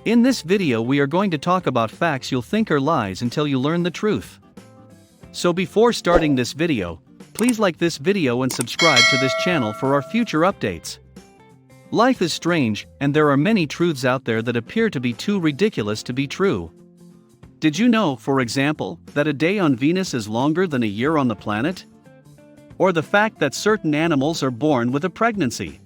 In this video we are going to talk about facts you'll think are lies until you learn the truth. So before starting this video, please like this video and subscribe to this channel for our future updates. Life is strange, and there are many truths out there that appear to be too ridiculous to be true. Did you know, for example, that a day on Venus is longer than a year on the planet? Or the fact that certain animals are born with a pregnancy?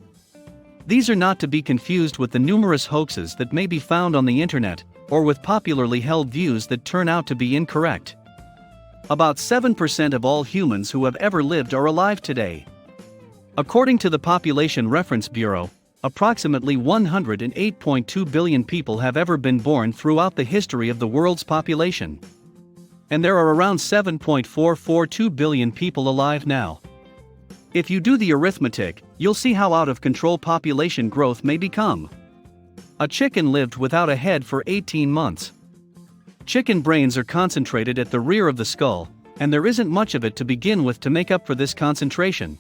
These are not to be confused with the numerous hoaxes that may be found on the internet, or with popularly held views that turn out to be incorrect. About 7% of all humans who have ever lived are alive today. According to the Population Reference Bureau, approximately 108.2 billion people have ever been born throughout the history of the world's population. And there are around 7.442 billion people alive now. If you do the arithmetic, you'll see how out of control population growth may become. A chicken lived without a head for 18 months. Chicken brains are concentrated at the rear of the skull, and there isn't much of it to begin with to make up for this concentration.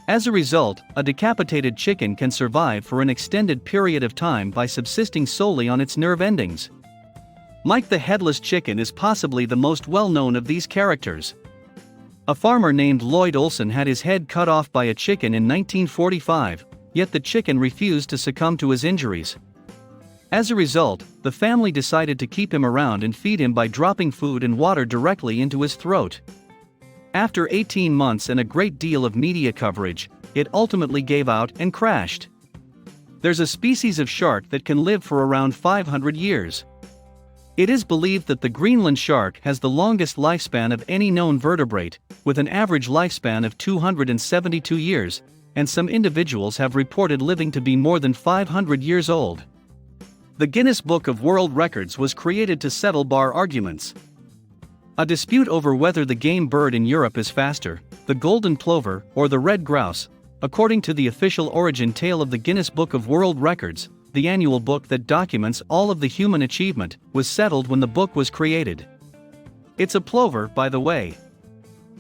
As a result, a decapitated chicken can survive for an extended period of time by subsisting solely on its nerve endings. Mike the Headless Chicken is possibly the most well-known of these characters. A farmer named Lloyd Olson had his head cut off by a chicken in 1945, yet the chicken refused to succumb to his injuries. As a result, the family decided to keep him around and feed him by dropping food and water directly into his throat. After 18 months and a great deal of media coverage, it ultimately gave out and crashed. There's a species of shark that can live for around 500 years. It is believed that the Greenland shark has the longest lifespan of any known vertebrate, with an average lifespan of 272 years, and some individuals have reported living to be more than 500 years old. The Guinness Book of World Records was created to settle bar arguments. A dispute over whether the game bird in Europe is faster, the golden plover, or the red grouse. According to the official origin tale of the Guinness Book of World Records, the annual book that documents all of the human achievement, was settled when the book was created. It's a plover, by the way.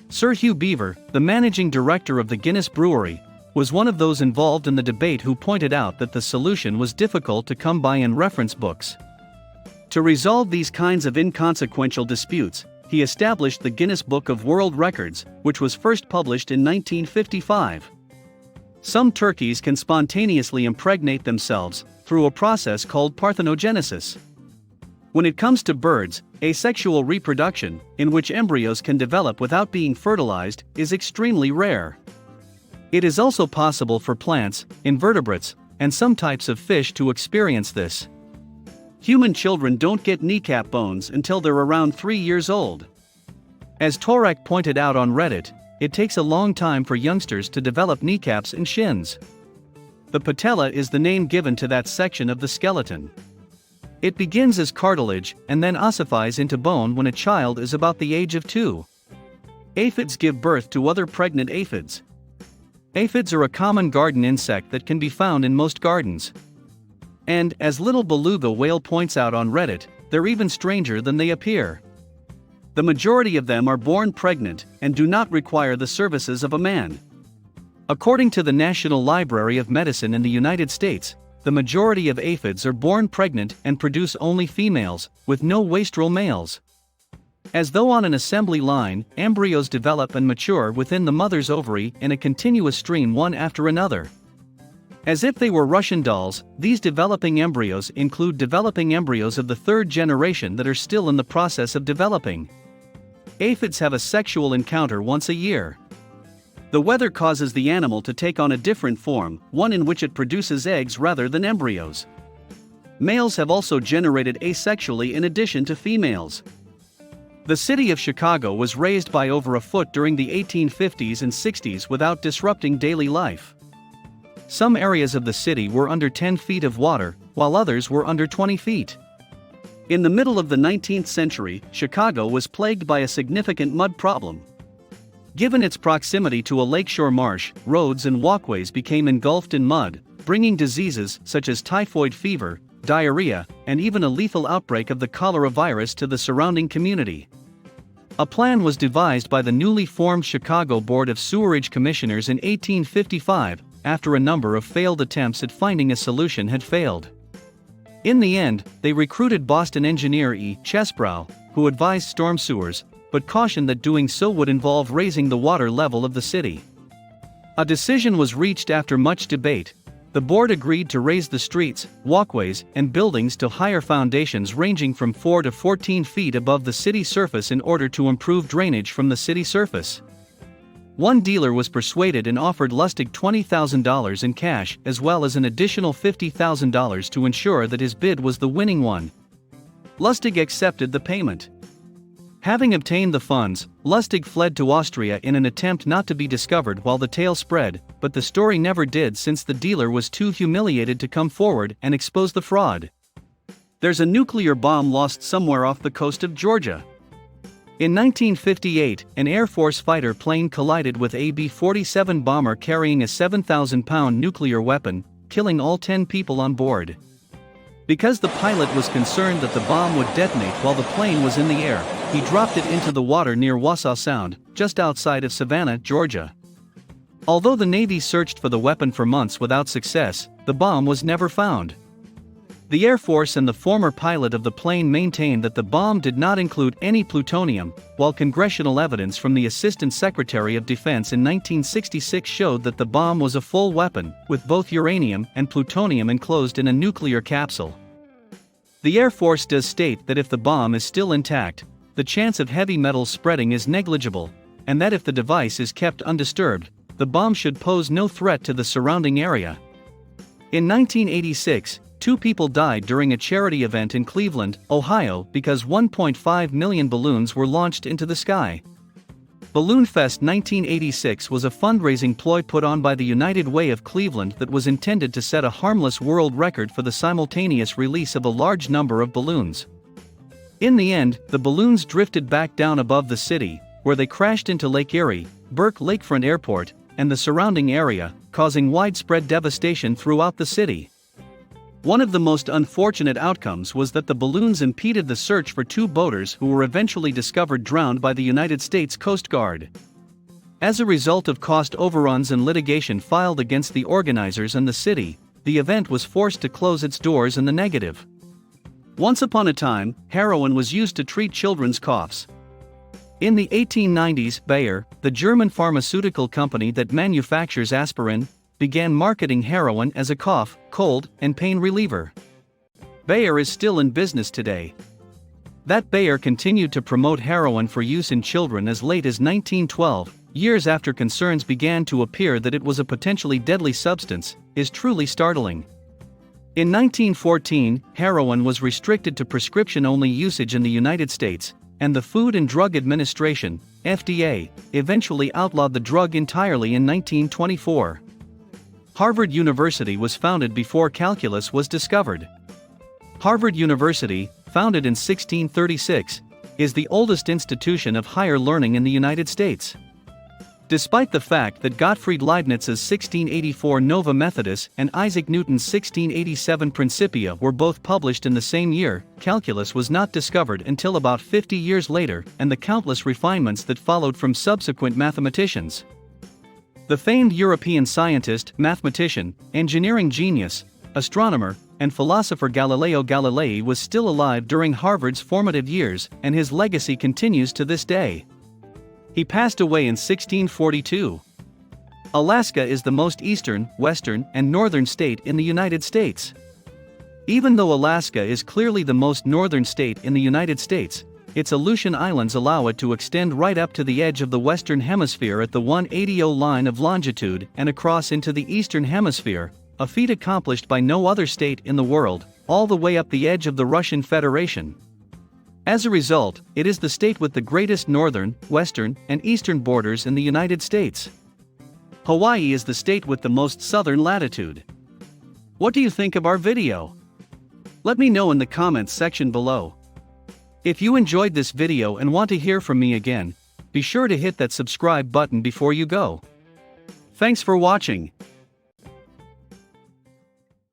Sir Hugh Beaver, the managing director of the Guinness Brewery, was one of those involved in the debate who pointed out that the solution was difficult to come by in reference books. To resolve these kinds of inconsequential disputes, he established the Guinness Book of World Records, which was first published in 1955. Some turkeys can spontaneously impregnate themselves through a process called parthenogenesis. When it comes to birds, asexual reproduction, in which embryos can develop without being fertilized, is extremely rare. It is also possible for plants, invertebrates, and some types of fish to experience this. Human children don't get kneecap bones until they're around 3 years old. As Torak pointed out on Reddit, it takes a long time for youngsters to develop kneecaps and shins. The patella is the name given to that section of the skeleton. It begins as cartilage and then ossifies into bone when a child is about the age of 2. Aphids give birth to other pregnant aphids. Aphids are a common garden insect that can be found in most gardens. And, as Little Beluga Whale points out on Reddit, they're even stranger than they appear. The majority of them are born pregnant and do not require the services of a man. According to the National Library of Medicine in the United States, the majority of aphids are born pregnant and produce only females, with no wastrel males. As though on an assembly line, embryos develop and mature within the mother's ovary in a continuous stream one after another. As if they were Russian dolls, these developing embryos include developing embryos of the third generation that are still in the process of developing. Aphids have a sexual encounter once a year. The weather causes the animal to take on a different form, one in which it produces eggs rather than embryos. Males have also generated asexually in addition to females. The city of Chicago was raised by over a foot during the 1850s and 60s without disrupting daily life. Some areas of the city were under 10 feet of water, while others were under 20 feet. In the middle of the 19th century, Chicago was plagued by a significant mud problem. Given its proximity to a lakeshore marsh, roads and walkways became engulfed in mud, bringing diseases such as typhoid fever, diarrhea, and even a lethal outbreak of the cholera virus to the surrounding community. A plan was devised by the newly formed Chicago Board of Sewerage Commissioners in 1855, after a number of failed attempts at finding a solution had failed. In the end, they recruited Boston engineer E. Chesbrough, who advised storm sewers, but cautioned that doing so would involve raising the water level of the city. A decision was reached after much debate. The board agreed to raise the streets, walkways, and buildings to higher foundations ranging from 4 to 14 feet above the city surface in order to improve drainage from the city surface. One dealer was persuaded and offered Lustig $20,000 in cash as well as an additional $50,000 to ensure that his bid was the winning one. Lustig accepted the payment. Having obtained the funds, Lustig fled to Austria in an attempt not to be discovered while the tale spread, but the story never did since the dealer was too humiliated to come forward and expose the fraud. There's a nuclear bomb lost somewhere off the coast of Georgia. In 1958, an Air Force fighter plane collided with a B-47 bomber carrying a 7,000-pound nuclear weapon, killing all 10 people on board. Because the pilot was concerned that the bomb would detonate while the plane was in the air, he dropped it into the water near Wausau Sound, just outside of Savannah, Georgia. Although the Navy searched for the weapon for months without success, the bomb was never found. The Air Force and the former pilot of the plane maintained that the bomb did not include any plutonium, while congressional evidence from the Assistant Secretary of Defense in 1966 showed that the bomb was a full weapon, with both uranium and plutonium enclosed in a nuclear capsule. The Air Force does state that if the bomb is still intact, the chance of heavy metals spreading is negligible, and that if the device is kept undisturbed, the bomb should pose no threat to the surrounding area. In 1986, 2 people died during a charity event in Cleveland, Ohio, because 1.5 million balloons were launched into the sky. Balloon Fest 1986 was a fundraising ploy put on by the United Way of Cleveland that was intended to set a harmless world record for the simultaneous release of a large number of balloons. In the end, the balloons drifted back down above the city, where they crashed into Lake Erie, Burke Lakefront Airport, and the surrounding area, causing widespread devastation throughout the city. One of the most unfortunate outcomes was that the balloons impeded the search for 2 boaters who were eventually discovered drowned by the United States Coast Guard. As a result of cost overruns and litigation filed against the organizers and the city, the event was forced to close its doors in the negative. Once upon a time, heroin was used to treat children's coughs. In the 1890s, Bayer, the German pharmaceutical company that manufactures aspirin, began marketing heroin as a cough, cold, and pain reliever. Bayer is still in business today. That Bayer continued to promote heroin for use in children as late as 1912, years after concerns began to appear that it was a potentially deadly substance, is truly startling. In 1914, heroin was restricted to prescription-only usage in the United States, and the Food and Drug Administration, FDA, eventually outlawed the drug entirely in 1924. Harvard University was founded before calculus was discovered. Harvard University, founded in 1636, is the oldest institution of higher learning in the United States. Despite the fact that Gottfried Leibniz's 1684 Nova Methodus and Isaac Newton's 1687 Principia were both published in the same year, calculus was not discovered until about 50 years later, and the countless refinements that followed from subsequent mathematicians. The famed European scientist, mathematician, engineering genius, astronomer, and philosopher Galileo Galilei was still alive during Harvard's formative years, and his legacy continues to this day. He passed away in 1642. Alaska is the most eastern, western, and northern state in the United States. Even though Alaska is clearly the most northern state in the United States, its Aleutian Islands allow it to extend right up to the edge of the Western Hemisphere at the 180 line of longitude and across into the Eastern Hemisphere, a feat accomplished by no other state in the world, all the way up the edge of the Russian Federation. As a result, it is the state with the greatest northern, western, and eastern borders in the United States. Hawaii is the state with the most southern latitude. What do you think of our video? Let me know in the comments section below. If you enjoyed this video and want to hear from me again, be sure to hit that subscribe button before you go. Thanks for watching.